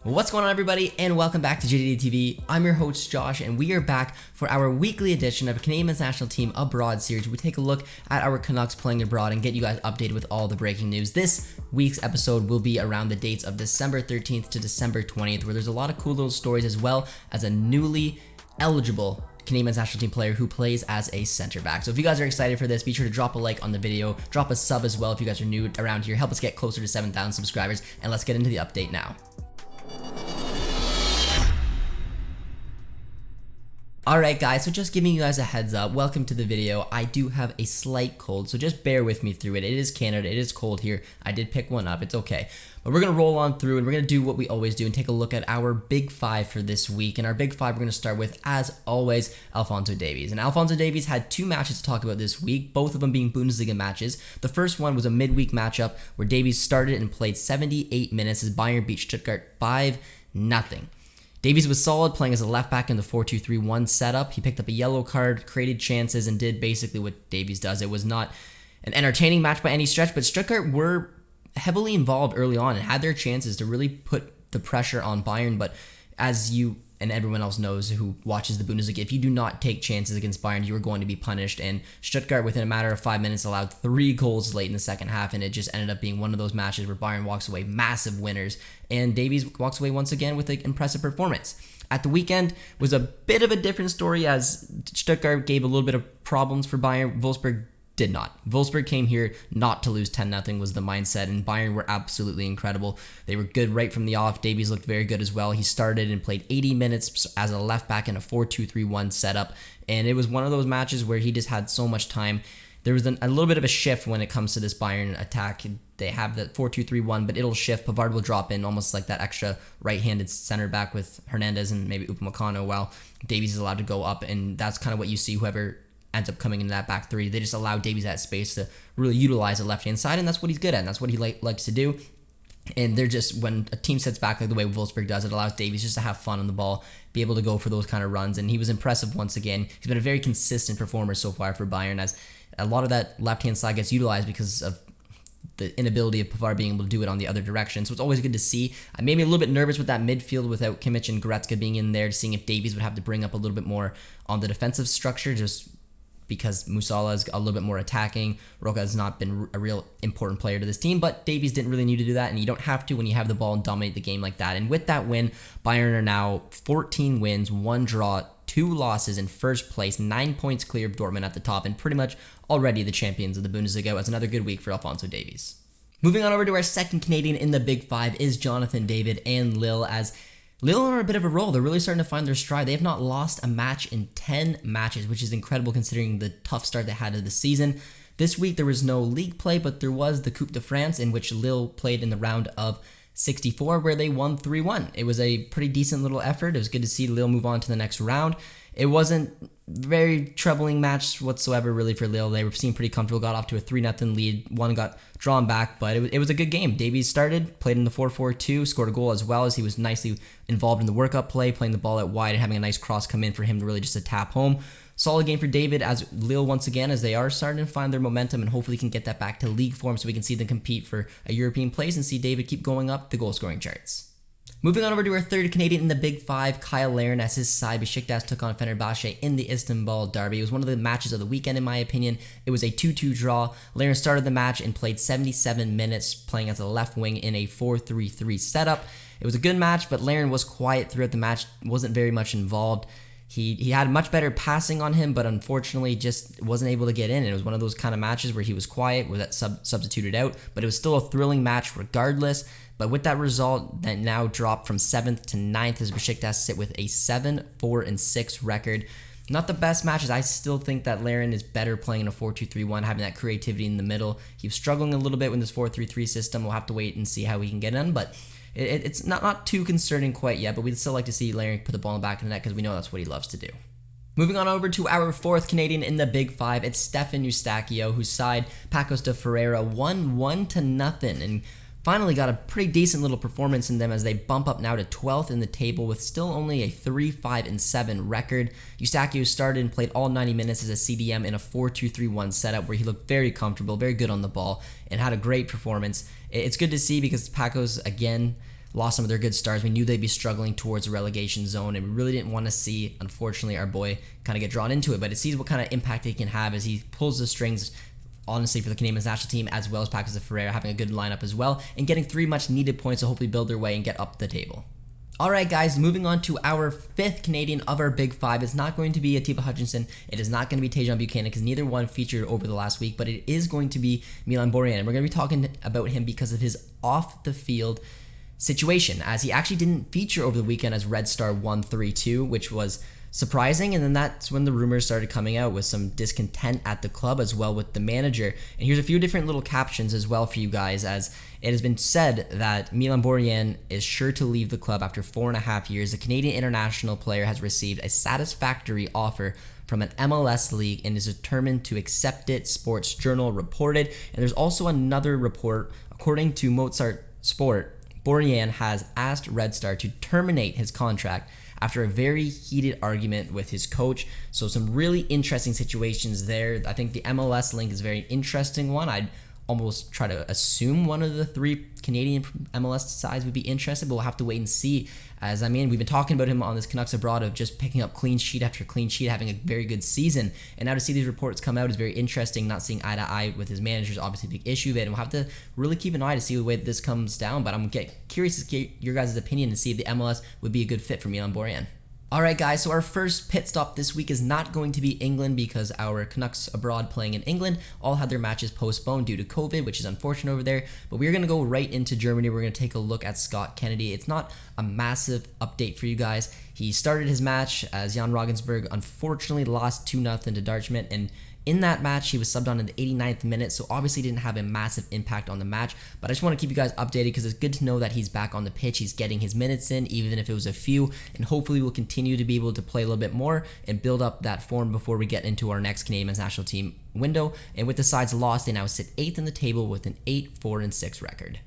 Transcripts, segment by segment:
What's going on, everybody, and welcome back to JJD TV. I'm your host Josh, and we are back for our weekly edition of Canadian Men's National Team Abroad series. We take a look at our Canucks playing abroad and get you guys updated with all the breaking news. This week's episode will be around the dates of December 13th to December 20th, where there's a lot of cool little stories, as well as a newly eligible Canadian Men's National Team player who plays as a center back. So if you guys are excited for this, be sure to drop a like on the video, drop a sub as well if you guys are new around here. Help us get closer to 7,000 subscribers, and let's get into the update now. Alright guys, so just giving you guys a heads up, welcome to the video. I do have a slight cold, so just bear with me through it. It is Canada, it is cold here. I did pick one up, it's okay. But we're going to roll on through and we're going to do what we always do and take a look at our big five for this week. And our big five we're going to start with, as always, Alphonso Davies. And Alphonso Davies had two matches to talk about this week, both of them being Bundesliga matches. The first one was a midweek matchup where Davies started and played 78 minutes as Bayern beat Stuttgart 5-0. Davies was solid, playing as a left back in the 4-2-3-1 setup. He picked up a yellow card, created chances, and did basically what Davies does. It was not an entertaining match by any stretch, but Stuttgart were heavily involved early on and had their chances to really put the pressure on Bayern. But as you and everyone else knows who watches the Bundesliga, if you do not take chances against Bayern, you are going to be punished. And Stuttgart, within a matter of 5 minutes, allowed 3 goals late in the second half, and it just ended up being one of those matches where Bayern walks away massive winners, and Davies walks away once again with an impressive performance. At the weekend was a bit of a different story, as Stuttgart gave a little bit of problems for Bayern. Wolfsburg did not. Wolfsburg came here not to lose 10-0 was the mindset, and Bayern were absolutely incredible. They were good right from the off. Davies looked very good as well. He started and played 80 minutes as a left back in a 4-2-3-1 setup, and it was one of those matches where he just had so much time. There was a little bit of a shift when it comes to this Bayern attack. They have that 4-2-3-1, but it'll shift. Pavard will drop in almost like that extra right-handed center back with Hernandez and maybe Upamecano, while Davies is allowed to go up, and that's kind of what you see whoever ends up coming into that back three. They just allow Davies that space to really utilize the left-hand side, and that's what he's good at, and that's what he likes to do. And they're just, when a team sets back like the way Wolfsburg does, it allows Davies just to have fun on the ball, be able to go for those kind of runs, and he was impressive once again. He's been a very consistent performer so far for Bayern, as a lot of that left-hand side gets utilized because of the inability of Pavard being able to do it on the other direction. So it's always good to see. I made me a little bit nervous with that midfield without Kimmich and Goretzka being in there, seeing if Davies would have to bring up a little bit more on the defensive structure, just because Musiala is a little bit more attacking. Roca has not been a real important player to this team, but Davies didn't really need to do that, and you don't have to when you have the ball and dominate the game like that. And with that win, Bayern are now 14 wins, 1 draw, 2 losses in first place, 9 points clear of Dortmund at the top, and pretty much already the champions of the Bundesliga. It was another good week for Alphonso Davies. Moving on over to our second Canadian in the Big Five is Jonathan David and Lille, as Lille are a bit of a roll. They're really starting to find their stride. They have not lost a match in 10 matches, which is incredible considering the tough start they had of the season. This week there was no league play, but there was the Coupe de France, in which Lille played in the round of 64, where they won 3-1. It was a pretty decent little effort. It was good to see Lille move on to the next round. It wasn't very troubling match whatsoever really for Lille. They were seemed pretty comfortable, got off to a 3-0 lead. One got drawn back, but it was a good game. Davies started, played in the 4-4-2, scored a goal as well, as he was nicely involved in the workup play, playing the ball out wide and having a nice cross come in for him to really just a tap home. Solid game for David, as Lille once again, as they are starting to find their momentum and hopefully can get that back to league form so we can see them compete for a European place and see David keep going up the goal scoring charts. Moving on over to our third Canadian in the Big Five, Kyle Larin, as his side Besiktas took on Fenerbahce in the Istanbul derby. It was one of the matches of the weekend in my opinion. It was a 2-2 draw. Larin started the match and played 77 minutes, playing as a left wing in a 4-3-3 setup. It was a good match, but Larin was quiet throughout the match, wasn't very much involved. He had much better passing on him, but unfortunately just wasn't able to get in. It was one of those kind of matches where he was quiet, where that substituted out, but it was still a thrilling match regardless. But with that result, that now dropped from 7th to 9th as Besiktas sit with a 7-4-6 record. Not the best matches. I still think that Larin is better playing in a 4-2-3-1, having that creativity in the middle. He was struggling a little bit with this 4-3-3 system. We'll have to wait and see how he can get in, but it's not too concerning quite yet, but we'd still like to see Larin put the ball in the back of the net because we know that's what he loves to do. Moving on over to our fourth Canadian in the Big Five, it's Stefan Eustaquio, whose side, Pacos de Ferreira, won 1-0, and finally got a pretty decent little performance in them as they bump up now to 12th in the table with still only a 3-5-7 record. Eustaquio started and played all 90 minutes as a CDM in a 4-2-3-1 setup where he looked very comfortable, very good on the ball, and had a great performance. It's good to see because Pacos, again, lost some of their good stars. We knew they'd be struggling towards the relegation zone, and we really didn't want to see, unfortunately, our boy kind of get drawn into it. But it sees what kind of impact he can have as he pulls the strings, honestly, for the Canadian national team, as well as Patrick Ferreira having a good lineup as well, and getting 3 much needed points to hopefully build their way and get up the table. Alright guys, moving on to our 5th Canadian of our big 5. It's not going to be Atiba Hutchinson. It is not going to be Tajon Buchanan because neither one featured over the last week, but it is going to be Milan Borjan. And we're going to be talking about him because of his off-the-field situation, as he actually didn't feature over the weekend as Red Star 1-3-2, which was surprising. And then that's when the rumors started coming out with some discontent at the club as well with the manager. And here's a few different little captions as well for you guys, as it has been said that Milan Borjan is sure to leave the club after 4.5 years. The Canadian international player has received a satisfactory offer from an MLS league and is determined to accept it, Sports Journal reported. And there's also another report, according to Mozart Sport, Borjan has asked Red Star to terminate his contract after a very heated argument with his coach. So some really interesting situations there. I think the MLS link is a very interesting one. I'd almost try to assume one of the 3 Canadian MLS sides would be interested, but we'll have to wait and see. As I mean, we've been talking about him on this Canucks Abroad of just picking up clean sheet after clean sheet, having a very good season. And now to see these reports come out is very interesting. Not seeing eye to eye with his manager is obviously a big issue of it, and we'll have to really keep an eye to see the way that this comes down. But I'm curious to get your guys' opinion and see if the MLS would be a good fit for Milan Borjan. Alright guys, so our first pit stop this week is not going to be England because our Canucks Abroad playing in England all had their matches postponed due to COVID, which is unfortunate over there. But we're going to go right into Germany. We're going to take a look at Scott Kennedy. It's not a massive update for you guys. He started his match as Jan Regensburg unfortunately lost 2-0 to Darmstadt, and in that match, he was subbed on in the 89th minute, so obviously didn't have a massive impact on the match. But I just want to keep you guys updated because it's good to know that he's back on the pitch. He's getting his minutes in, even if it was a few, and hopefully we'll continue to be able to play a little bit more and build up that form before we get into our next Canadian men's national team window. And with the sides lost, they now sit 8th in the table with an 8-4-6 record.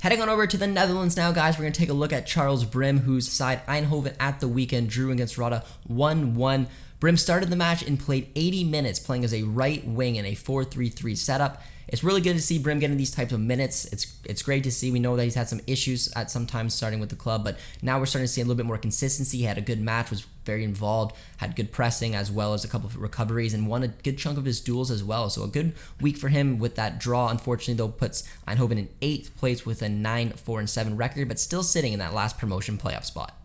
Heading on over to the Netherlands now, guys, we're going to take a look at Charles Brym, whose side Eindhoven at the weekend drew against Roda 1-1. Brym started the match and played 80 minutes playing as a right wing in a 4-3-3 setup. It's really good to see Brym getting these types of minutes. It's great to see. We know that he's had some issues at some times starting with the club, but now we're starting to see a little bit more consistency. He had a good match, was very involved, had good pressing as well as a couple of recoveries, and won a good chunk of his duels as well. So a good week for him with that draw. Unfortunately, though, puts Eindhoven in 8th place with a 9-4-7 record, but still sitting in that last promotion playoff spot.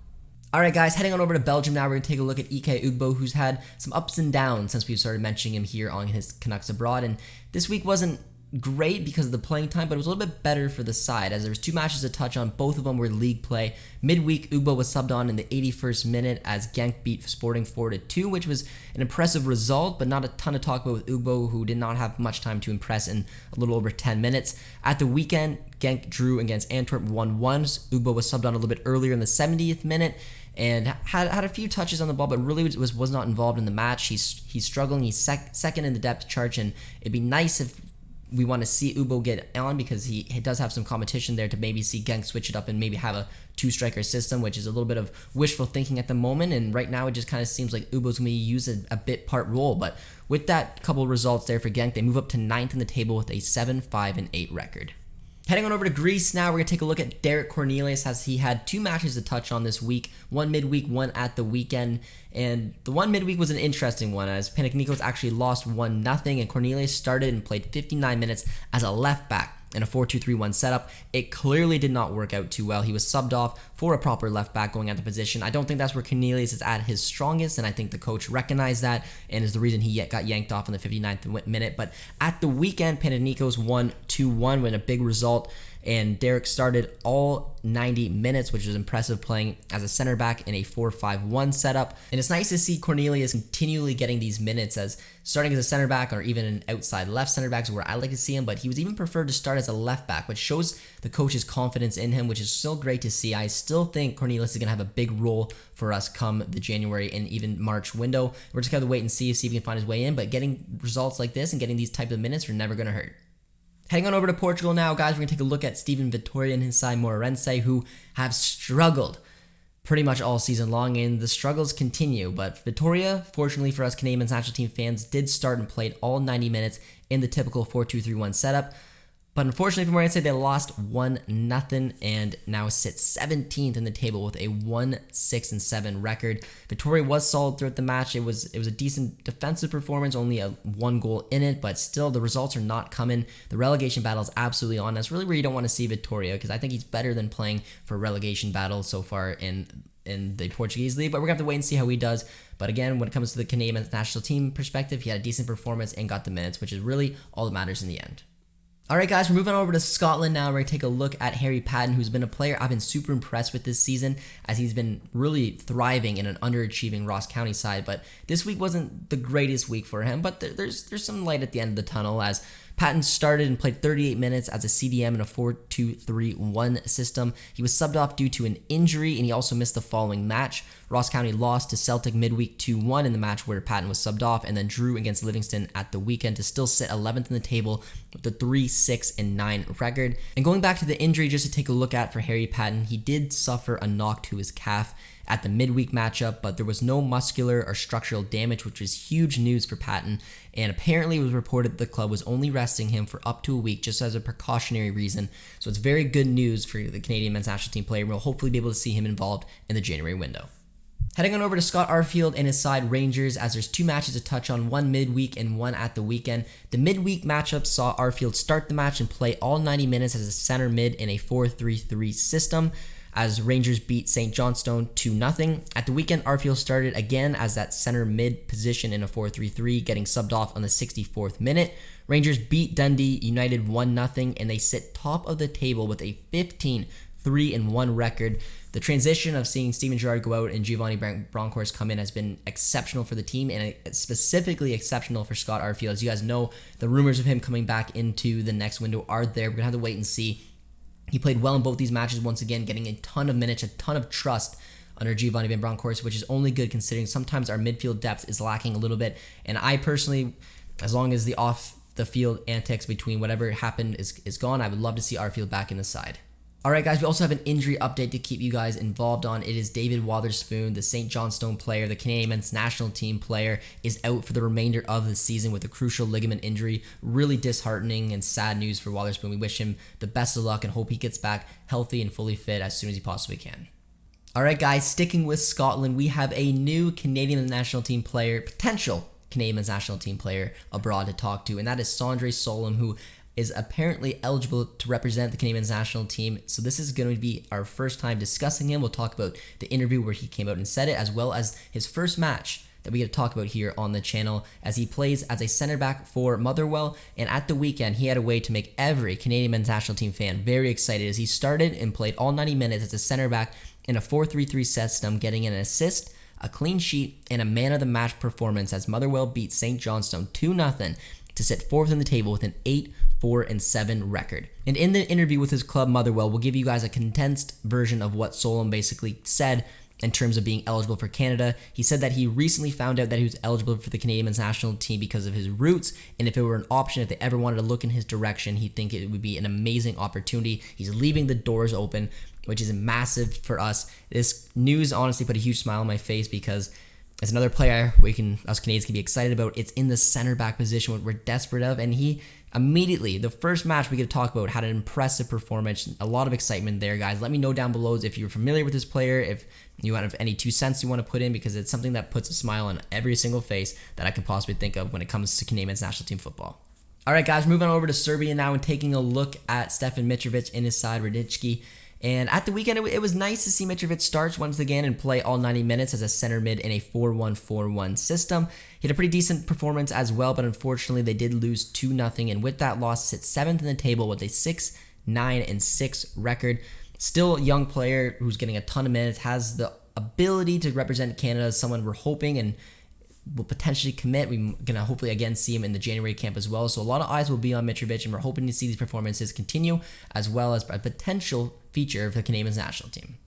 Alright guys, heading on over to Belgium now, we're going to take a look at Ike Ugbo, who's had some ups and downs since we started mentioning him here on his Canucks Abroad, and this week wasn't great because of the playing time, but it was a little bit better for the side as there was 2 matches to touch on. Both of them were league play. Midweek, Ugbo was subbed on in the 81st minute as Genk beat Sporting 4-2, which was an impressive result, but not a ton to talk about with Ugbo, who did not have much time to impress in a little over 10 minutes. At the weekend, Genk drew against Antwerp 1-1. Ugbo was subbed on a little bit earlier in the 70th minute and had a few touches on the ball, but really was not involved in the match. He's struggling. He's second in the depth chart, and it'd be nice if we want to see Ugbo get on because he does have some competition there to maybe see Genk switch it up and maybe have a 2-striker system, which is a little bit of wishful thinking at the moment. And right now it just kind of seems like Ugbo's going to be used a bit part role. But with that couple of results there for Genk, they move up to 9th in the table with a 7-5-8 record. Heading on over to Greece now, we're going to take a look at Derek Cornelius as he had 2 matches to touch on this week, one midweek, one at the weekend. And the one midweek was an interesting one as Panathinaikos actually lost 1-0 and Cornelius started and played 59 minutes as a left back in a 4-2-3-1 setup. It clearly did not work out too well. He was subbed off for a proper left back going at the position. I don't think that's where Cornelius is at his strongest, and I think the coach recognized that and is the reason he got yanked off in the 59th minute. But at the weekend, Panathinaikos won 2-1 with a big result, and Derek started all 90 minutes, which was impressive, playing as a center back in a 4-5-1 setup. And it's nice to see Cornelius continually getting these minutes as starting as a center back or even an outside left center back is where I like to see him, but he was even preferred to start as a left back, which shows the coach's confidence in him, which is still great to see. I still think Cornelius is going to have a big role for us come the January and even March window. We're just going to wait and see if he can find his way in, but getting results like this and getting these type of minutes are never going to hurt. Heading on over to Portugal now, guys, we're going to take a look at Steven Vitoria and his side Moreirense, who have struggled pretty much all season long, and the struggles continue. But Vitoria, fortunately for us Canadian national team fans, did start and played all 90 minutes in the typical 4-2-3-1 setup. But unfortunately for Moreirense, they lost 1-0 and now sit 17th in the table with a 1-6-7 record. Vitoria was solid throughout the match. It was a decent defensive performance, only a 1 goal in it, but still the results are not coming. The relegation battle is absolutely on. That's really where you don't want to see Vitoria, because I think he's better than playing for a relegation battle so far in the Portuguese league, but we're going to have to wait and see how he does. But again, when it comes to the Canadian national team perspective, he had a decent performance and got the minutes, which is really all that matters in the end. Alright guys, we're moving over to Scotland now. We're going to take a look at Harry Patton, who's been a player I've been super impressed with this season, as he's been really thriving in an underachieving Ross County side. But this week wasn't the greatest week for him, but there's some light at the end of the tunnel, as Patton started and played 38 minutes as a CDM in a 4-2-3-1 system. He was subbed off due to an injury, and he also missed the following match. Ross County lost to Celtic midweek 2-1 in the match where Patton was subbed off, and then drew against Livingston at the weekend to still sit 11th in the table with a 3-6-9 record. And going back to the injury, just to take a look at for Harry Patton, he did suffer a knock to his calf at the midweek matchup, but there was no muscular or structural damage, which was huge news for Patton. And apparently it was reported the club was only resting him for up to a week just as a precautionary reason. So it's very good news for the Canadian men's national team player. We'll hopefully be able to see him involved in the January window. Heading on over to Scott Arfield and his side Rangers, as there's 2 matches to touch on, one midweek and one at the weekend. The midweek matchup saw Arfield start the match and play all 90 minutes as a center mid in a 4-3-3 system, as Rangers beat St. Johnstone 2-0. At the weekend, Arfield started again as that center mid position in a 4-3-3, getting subbed off on the 64th minute. Rangers beat Dundee United 1-0, and they sit top of the table with a 15-3-1 record. The transition of seeing Steven Gerrard go out and Giovanni Bronkhorst come in has been exceptional for the team, and specifically exceptional for Scott Arfield. As you guys know, the rumors of him coming back into the next window are there. We're going to have to wait and see. He played well in both these matches once again, getting a ton of minutes, a ton of trust under Giovanni Van Bronckhorst, which is only good considering sometimes our midfield depth is lacking a little bit. And I personally, as long as the off-the-field antics between whatever happened is gone, I would love to see Arfield back in the side. Alright guys, we also have an injury update to keep you guys involved on. It is David Wotherspoon, the St. Johnstone player, the Canadian men's national team player, is out for the remainder of the season with a crucial ligament injury. Really disheartening and sad news for Wotherspoon. We wish him the best of luck and hope he gets back healthy and fully fit as soon as he possibly can. Alright guys, sticking with Scotland, we have a new Canadian national team player, potential Canadian men's national team player abroad to talk to, and that is Sondre Solholm, who is apparently eligible to represent the Canadian national team. So this is going to be our first time discussing him. We'll talk about the interview where he came out and said it, as well as his first match that we get to talk about here on the channel, as he plays as a center back for Motherwell. And at the weekend, he had a way to make every Canadian men's national team fan very excited, as he started and played all 90 minutes as a center back in a 4-3-3 system, getting an assist, a clean sheet, and a man of the match performance as Motherwell beat St. Johnstone 2-0 to sit 4th in the table with an 8-4-7 record. And in the interview with his club Motherwell, we'll give you guys a condensed version of what Solholm basically said in terms of being eligible for Canada. He said that he recently found out that he was eligible for the Canadian men's national team because of his roots, and if it were an option, if they ever wanted to look in his direction, he'd think it would be an amazing opportunity. He's leaving the doors open, which is massive for us. This news honestly put a huge smile on my face, because it's another player us Canadians can be excited about. It's in the center back position, what we're desperate of, and he immediately, the first match we could talk about, had an impressive performance. A lot of excitement there, guys. Let me know down below if you're familiar with this player, if you have any 2 cents you want to put in, because it's something that puts a smile on every single face that I can possibly think of when it comes to Canadian men's national team football. Alright guys, moving on over to Serbia now and taking a look at Stefan Mitrovic in his side, Radicki. And at the weekend, it was nice to see Mitrovic start once again and play all 90 minutes as a center mid in a 4-1-4-1 system. He had a pretty decent performance as well, but unfortunately they did lose 2-0, and with that loss, sits 7th in the table with a 6-9-6 record. Still a young player who's getting a ton of minutes, has the ability to represent Canada, as someone we're hoping and will potentially commit. We're going to hopefully again see him in the January camp as well. So a lot of eyes will be on Mitrovic, and we're hoping to see these performances continue, as well as a potential feature for the Canadian national team.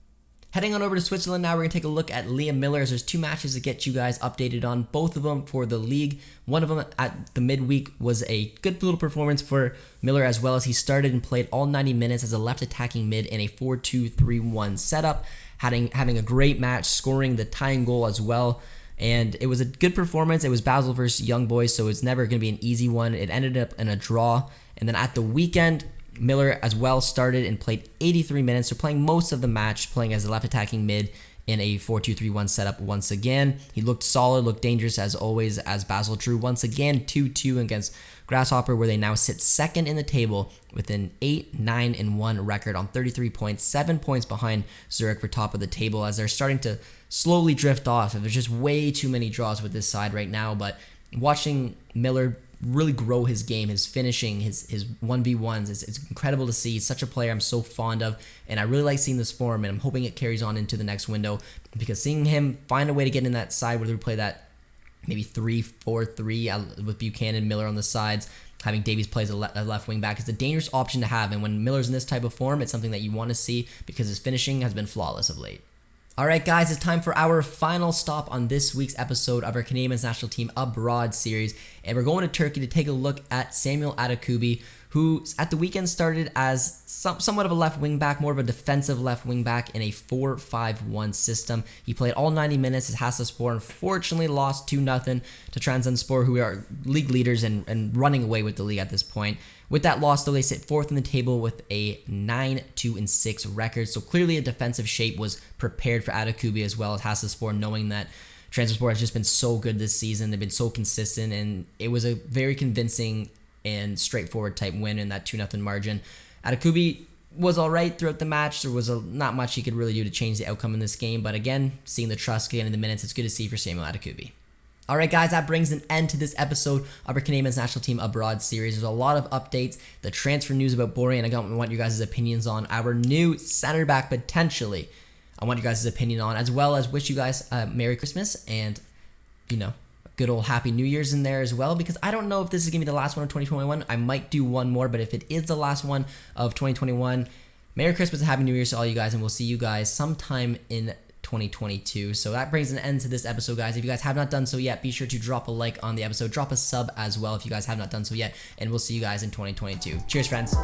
Heading on over to Switzerland now, we're going to take a look at Liam Millar. There's 2 matches to get you guys updated on, both of them for the league. One of them at the midweek was a good little performance for Millar, as well as he started and played all 90 minutes as a left attacking mid in a 4-2-3-1 setup, having a great match, scoring the tying goal as well. And it was a good performance. It was Basel versus Young Boys, so it's never going to be an easy one. It ended up in a draw. And then at the weekend, Millar as well started and played 83 minutes, so playing most of the match, playing as a left attacking mid in a 4-2-3-1 setup once again. He looked solid, looked dangerous as always, as Basel drew once again 2-2 against Grasshopper, where they now sit second in the table with an 8-9-1 record on 33 points, 7 points behind Zurich for top of the table, as they're starting to slowly drift off. There's just way too many draws with this side right now, but watching Millar really grow his game, his finishing, his 1v1s. It's incredible to see. He's such a player I'm so fond of, and I really like seeing this form, and I'm hoping it carries on into the next window, because seeing him find a way to get in that side, whether we play that maybe 3-4-3 with Buchanan, Millar on the sides, having Davies play as a left wing back, is a dangerous option to have, and when Millar's in this type of form, it's something that you want to see, because his finishing has been flawless of late. Alright guys, it's time for our final stop on this week's episode of our Canadian Men's National Team Abroad series, and we're going to Turkey to take a look at Samuel Adekugbe, who at the weekend started as somewhat of a left wing back, more of a defensive left wing back in a 4-5-1 system. He played all 90 minutes as Hasaspor unfortunately lost 2-0 to Trabzonspor, who are league leaders and running away with the league at this point. With that loss, though, they sit fourth in the table with a 9-2-6 record. So clearly a defensive shape was prepared for Adekugbe as well as Hasaspor, knowing that Trabzonspor has just been so good this season. They've been so consistent, and it was a very convincing and straightforward type win in that 2-0 margin. Adekugbe was alright throughout the match. There was not much he could really do to change the outcome in this game, but again, seeing the trust getting in the minutes, it's good to see for Samuel Adekugbe. Alright guys, that brings an end to this episode of our Canadian Men's National Team Abroad series. There's a lot of updates, the transfer news about Borjan, I want your guys' opinions on our new center back potentially. I want you guys' opinion on, as well as wish you guys a Merry Christmas and, you know, good old Happy New Year's in there as well, because I don't know if this is going to be the last one of 2021. I might do one more, but if it is the last one of 2021, Merry Christmas and Happy New Year's to all you guys, and we'll see you guys sometime in 2022. So that brings an end to this episode, guys. If you guys have not done so yet, be sure to drop a like on the episode, drop a sub as well if you guys have not done so yet, and we'll see you guys in 2022. Cheers, friends.